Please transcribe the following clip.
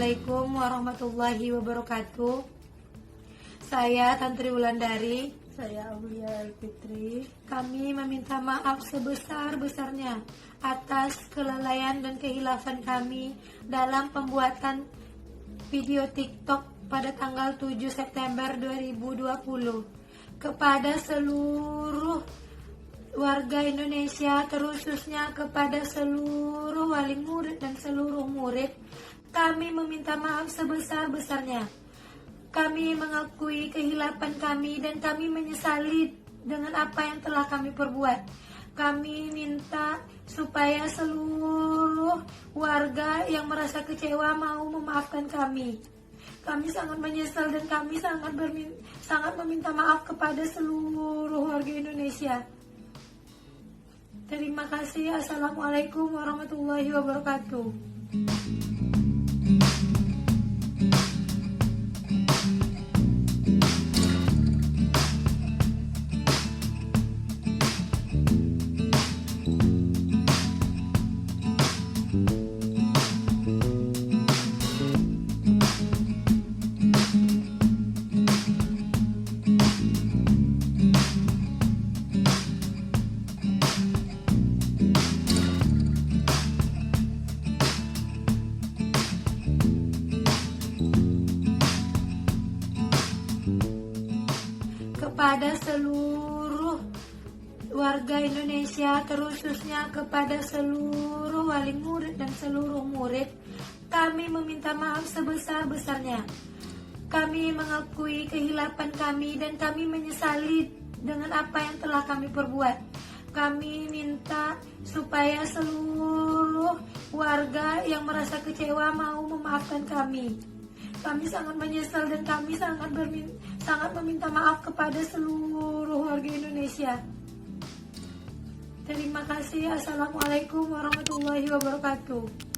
Assalamualaikum warahmatullahi wabarakatuh. Saya Tantri Wulandari. Saya Aulia Fitri. Kami meminta maaf sebesar-besarnya atas kelalaian dan kehilafan kami dalam pembuatan video TikTok pada tanggal 7 September 2020. Kepada seluruh warga Indonesia, terkhususnya kepada seluruh wali murid dan seluruh murid, kami meminta maaf sebesar-besarnya. Kami mengakui kehilafan kami dan kami menyesali dengan apa yang telah kami perbuat. Kami minta supaya seluruh warga yang merasa kecewa mau memaafkan kami. Kami sangat menyesal dan kami sangat meminta maaf kepada seluruh warga Indonesia. Terima kasih. Assalamualaikum warahmatullahi wabarakatuh. Kepada seluruh warga Indonesia, terkhususnya kepada seluruh wali murid dan seluruh murid, kami meminta maaf sebesar-besarnya. Kami mengakui kehilafan kami dan kami menyesali dengan apa yang telah kami perbuat. Kami minta supaya seluruh warga yang merasa kecewa mau memaafkan kami. Kami sangat menyesal dan kami sangat meminta maaf kepada seluruh warga Indonesia. Terima kasih. Assalamualaikum warahmatullahi wabarakatuh.